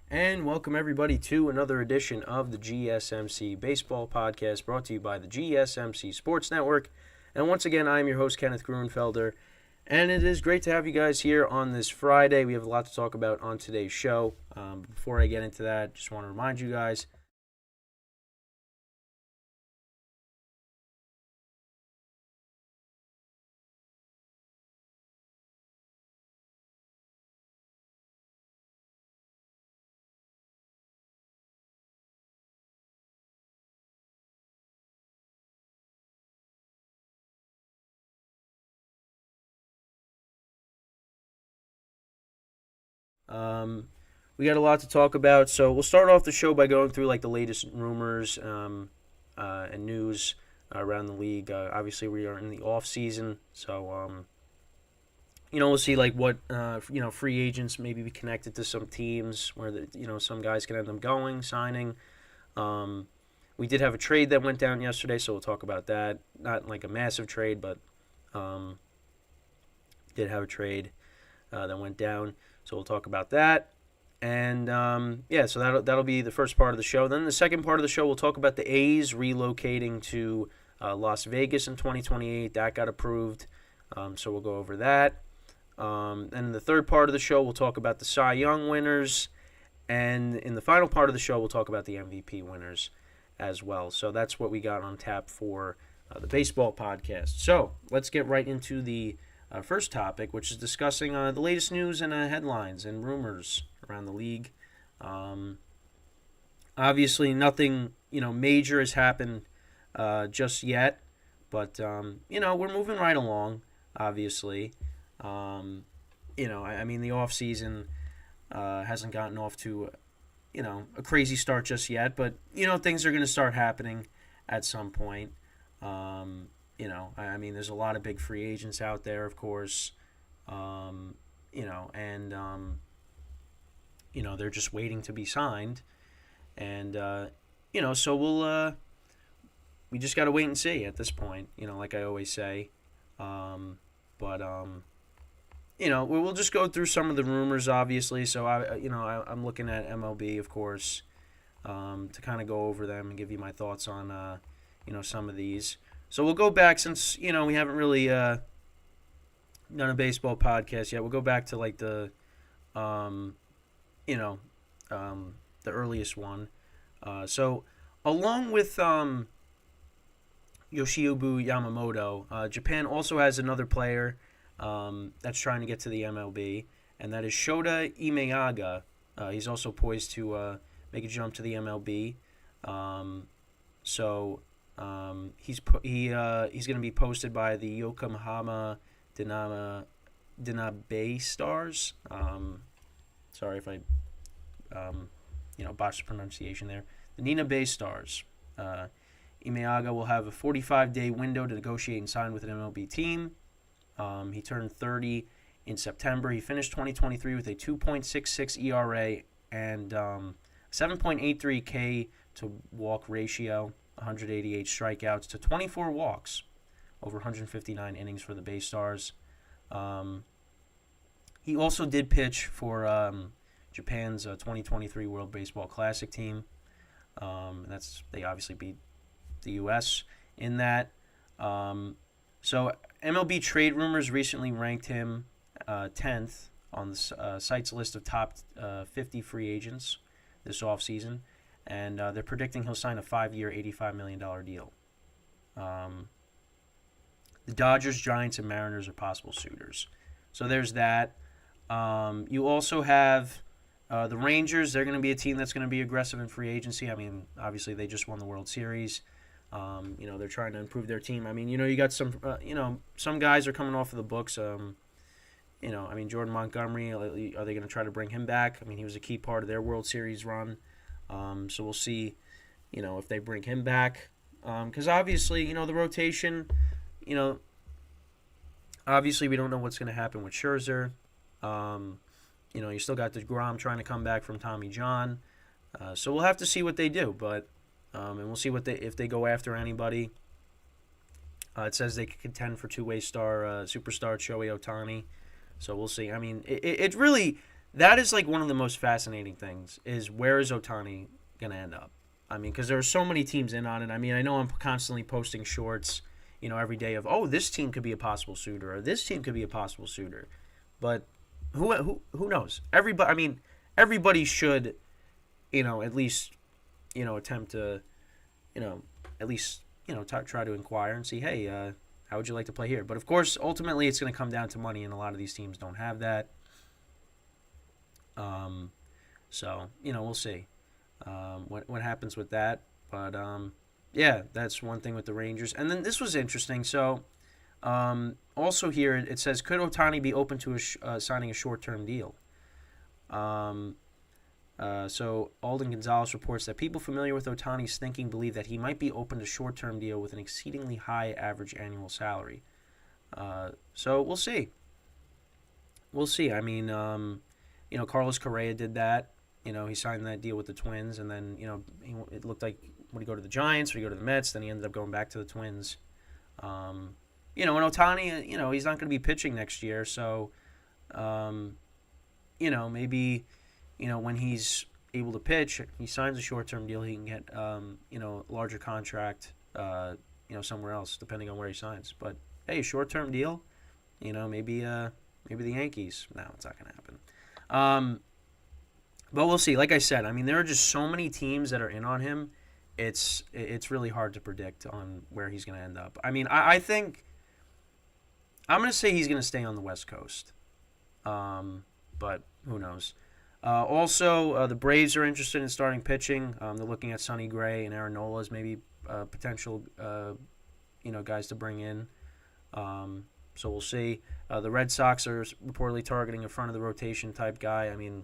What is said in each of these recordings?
And welcome everybody to another edition of the GSMC Baseball Podcast brought to you by the GSMC Sports Network. And once again, I'm your host, Kenneth Grunfelder. And it is great to have you guys here on this Friday. We have a lot to talk about on today's show. Before I get into that, just want to remind you guys we got a lot to talk about. So we'll start off the show by going through like the latest rumors and news around the league. Obviously, we are in the off season, so we'll see like what free agents maybe be connected to some teams where some guys can end up going signing. We did have a trade that went down yesterday, so we'll talk about that. Not like a massive trade, but did have a trade that went down, so we'll talk about that. And so that'll be the first part of the show. Then the second part of the show, we'll talk about the A's relocating to Las Vegas in 2028. That got approved, so we'll go over that. And in the third part of the show, we'll talk about the Cy Young winners. And in the final part of the show, we'll talk about the MVP winners as well. So that's what we got on tap for the baseball podcast. So let's get right into the first topic, which is discussing the latest news and headlines and rumors around the league. Obviously, nothing major has happened just yet, but we're moving right along. Obviously, the off season hasn't gotten off to a crazy start just yet, but things are going to start happening at some point. There's a lot of big free agents out there, of course, they're just waiting to be signed, and so we just got to wait and see at this point, like I always say, we'll just go through some of the rumors, obviously. So I'm looking at MLB, of course, to kind of go over them and give you my thoughts on some of these. So we'll go back, since we haven't really done a baseball podcast yet. We'll go back to like the earliest one. So along with Yoshinobu Yamamoto, Japan also has another player that's trying to get to the MLB, and that is Shota Imeaga. He's also poised to make a jump to the MLB. He's going to be posted by the Yokohama Dinabe Stars. Sorry if I botched the pronunciation there. The Nina Bay Stars. Imeaga will have a 45-day window to negotiate and sign with an MLB team. He turned 30 in September. He finished 2023 with a 2.66 ERA and 7.83 K to walk ratio, 188 strikeouts to 24 walks, over 159 innings for the Bay Stars. He also did pitch for Japan's 2023 World Baseball Classic team. They obviously beat the U.S. in that. So MLB Trade Rumors recently ranked him 10th on the site's list of top 50 free agents this offseason, and they're predicting he'll sign a 5-year, $85 million deal. The Dodgers, Giants, and Mariners are possible suitors. So there's that. You also have the Rangers. They're going to be a team that's going to be aggressive in free agency. I mean, obviously they just won the World Series. They're trying to improve their team. I mean, you got some, some guys are coming off of the books. Jordan Montgomery, are they going to try to bring him back? I mean, he was a key part of their World Series run. So we'll see, if they bring him back. Because obviously, the rotation, obviously we don't know what's going to happen with Scherzer. You still got DeGrom trying to come back from Tommy John. So we'll have to see what they do, but and we'll see if they go after anybody. It says they could contend for two-way superstar Shohei Ohtani. So we'll see. I mean, it's really that is like one of the most fascinating things is where is Ohtani going to end up? I mean, because there are so many teams in on it. I mean, I know I'm constantly posting shorts, every day of, oh, this team could be a possible suitor or this team could be a possible suitor. But who knows? Everybody should, at least, attempt to, at least, try to inquire and see, hey, how would you like to play here? But of course, ultimately, it's going to come down to money, and a lot of these teams don't have that. So we'll see what happens with that. But yeah, that's one thing with the Rangers. And then this was interesting. So also here it says, could Ohtani be open to signing a short-term deal? So Alden Gonzalez reports that people familiar with Ohtani's thinking believe that he might be open to short-term deal with an exceedingly high average annual salary. So we'll see. We'll see. I mean, Carlos Correa did that. He signed that deal with the Twins, and then, it looked like would he go to the Giants, would he go to the Mets? Then he ended up going back to the Twins. And Ohtani, he's not going to be pitching next year, so, maybe, when he's able to pitch, he signs a short-term deal, he can get, a larger contract, somewhere else, depending on where he signs. But, hey, short-term deal, maybe the Yankees. No, it's not going to happen. But we'll see. Like I said, I mean, there are just so many teams that are in on him. It's really hard to predict on where he's going to end up. I mean, I think I'm going to say he's going to stay on the West Coast. But who knows? Also, the Braves are interested in starting pitching. They're looking at Sonny Gray and Aaron Nola as maybe potential, guys to bring in. So we'll see. The Red Sox are reportedly targeting a front-of-the-rotation type guy. I mean,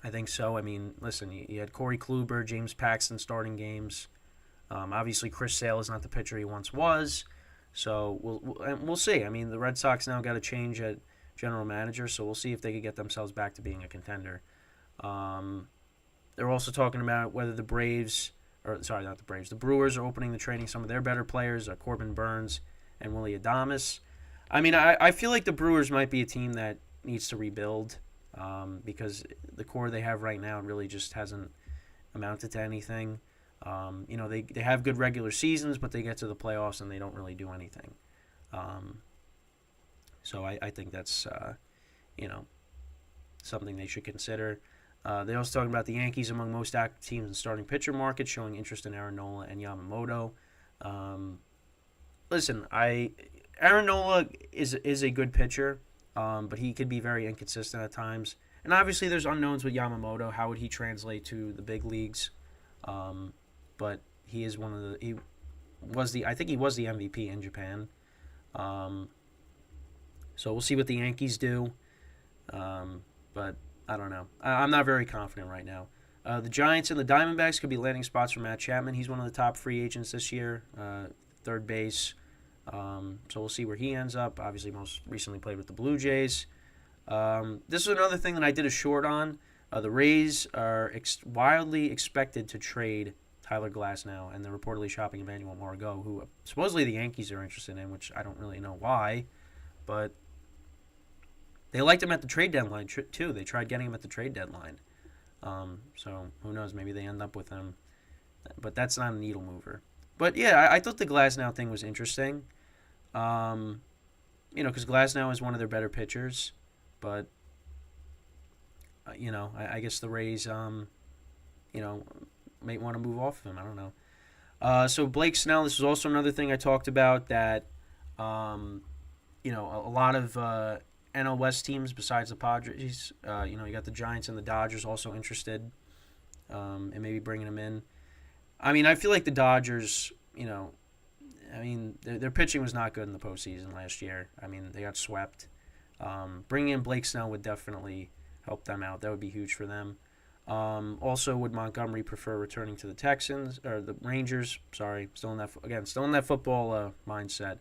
I think so. I mean, listen, you had Corey Kluber, James Paxton starting games. Obviously, Chris Sale is not the pitcher he once was. So we'll see. I mean, the Red Sox now got a change at general manager, so we'll see if they could get themselves back to being a contender. They're also talking about whether the Brewers are opening the training some of their better players, Corbin Burns and Willy Adames. I mean, I feel like the Brewers might be a team that needs to rebuild because the core they have right now really just hasn't amounted to anything. They have good regular seasons, but they get to the playoffs and they don't really do anything. So I think that's, something they should consider. They're also talking about the Yankees among most active teams in starting pitcher market, showing interest in Aaron Nola and Yamamoto. Listen, Aaron Nola is a good pitcher, but he could be very inconsistent at times. And obviously there's unknowns with Yamamoto. How would he translate to the big leagues? But he is I think he was the MVP in Japan. So we'll see what the Yankees do. But I don't know. I'm not very confident right now. The Giants and the Diamondbacks could be landing spots for Matt Chapman. He's one of the top free agents this year, third base. So we'll see where he ends up. Obviously, most recently played with the Blue Jays. This is another thing that I did a short on. The Rays are wildly expected to trade Tyler Glasnow, and they're reportedly shopping Emmanuel Margot, who supposedly the Yankees are interested in, which I don't really know why. But they liked him at the trade deadline, too. They tried getting him at the trade deadline. So who knows? Maybe they end up with him. But that's not a needle mover. But, yeah, I thought the Glasnow thing was interesting. Because Glasnow is one of their better pitchers. But, I guess the Rays, may want to move off of him. I don't know. So Blake Snell, this was also another thing I talked about that, a lot of NL West teams besides the Padres, you got the Giants and the Dodgers also interested in maybe bringing him in. I mean, I feel like the Dodgers, their pitching was not good in the postseason last year. I mean, they got swept. Bringing in Blake Snell would definitely help them out. That would be huge for them. Also, would Montgomery prefer returning to the Texans or the Rangers? Sorry, still in that football mindset.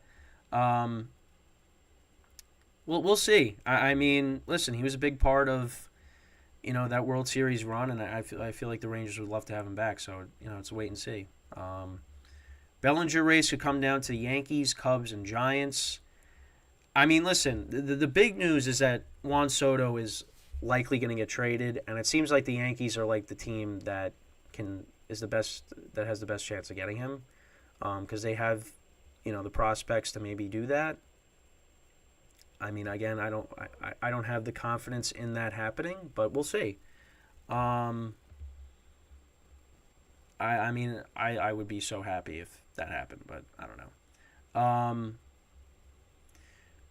We'll see. I mean, listen, he was a big part of that World Series run, and I feel like the Rangers would love to have him back. So it's a wait and see. Bellinger race could come down to the Yankees, Cubs, and Giants. I mean, listen, the big news is that Juan Soto is likely going to get traded, and it seems like the Yankees are like the team that has the best chance of getting him, because they have, the prospects to maybe do that. I mean, again, I don't have the confidence in that happening, but we'll see. I would be so happy if that happened, but I don't know.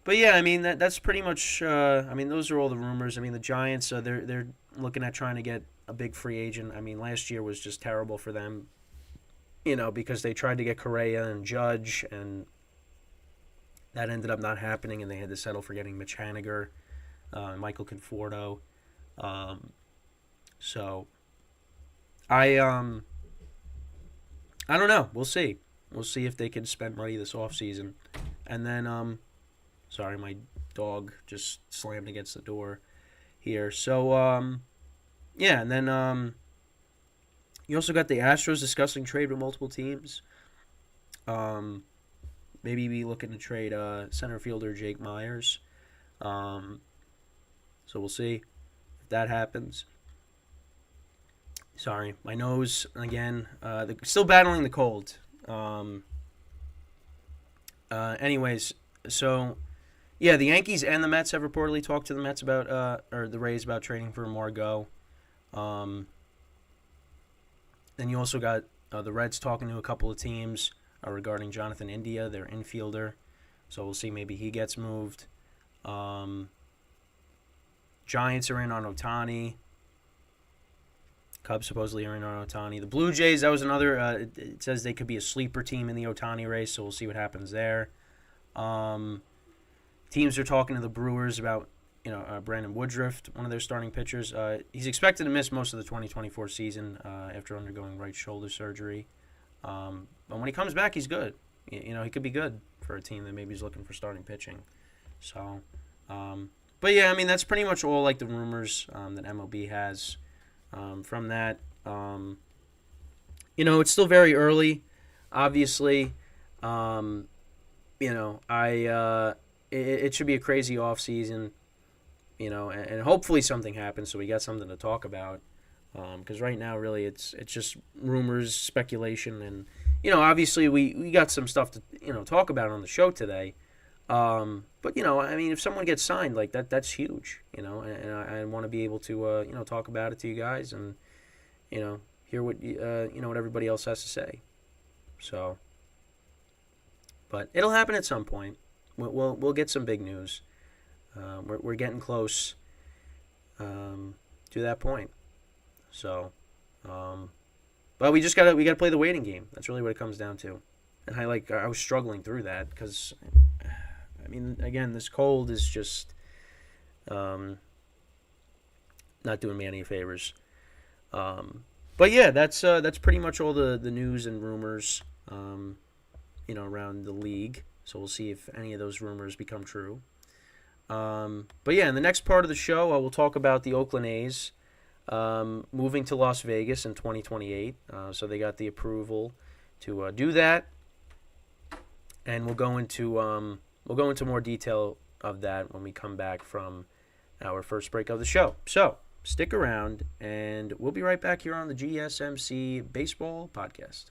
But yeah, I mean that's pretty much. Those are all the rumors. I mean, the Giants, they're looking at trying to get a big free agent. I mean, last year was just terrible for them. Because they tried to get Correa and Judge, and that ended up not happening, and they had to settle for getting Mitch Haniger, Michael Conforto. So I don't know. We'll see. We'll see if they can spend money this offseason. And then sorry, my dog just slammed against the door here. So yeah, and then you also got the Astros discussing trade with multiple teams. Maybe be looking to trade center fielder Jake Myers. So we'll see if that happens. Sorry, my nose again. Still battling the cold. Anyways, so yeah, the Yankees and the Mets have reportedly talked to the Mets about or the Rays about trading for Margot. Then you also got the Reds talking to a couple of teams regarding Jonathan India, their infielder. So we'll see, maybe he gets moved. Giants are in on Ohtani. Cubs supposedly are in on Ohtani. The Blue Jays, that was another, it says they could be a sleeper team in the Ohtani race, so we'll see what happens there. Teams are talking to the Brewers about, Brandon Woodruff, one of their starting pitchers. He's expected to miss most of the 2024 season after undergoing right shoulder surgery. But when he comes back, he's good. He could be good for a team that maybe is looking for starting pitching. So, but yeah, I mean, that's pretty much all like the rumors that MLB has. From that, it's still very early, obviously. It should be a crazy off season, and hopefully something happens so we got something to talk about. Because right now, really, it's just rumors, speculation, and obviously we got some stuff to talk about on the show today. But if someone gets signed like that, that's huge. And I want to be able to talk about it to you guys and hear what what everybody else has to say. So, but it'll happen at some point. We'll get some big news. We're getting close to that point. So, but we gotta play the waiting game. That's really what it comes down to. And I was struggling through that because, I mean, again, this cold is just not doing me any favors. But yeah, that's pretty much all the news and rumors, around the league. So we'll see if any of those rumors become true. But yeah, in the next part of the show, I will talk about the Oakland A's moving to Las Vegas in 2028. So they got the approval to do that, and we'll go into more detail of that when we come back from our first break of the show. So stick around, and we'll be right back here on the GSMC Baseball Podcast.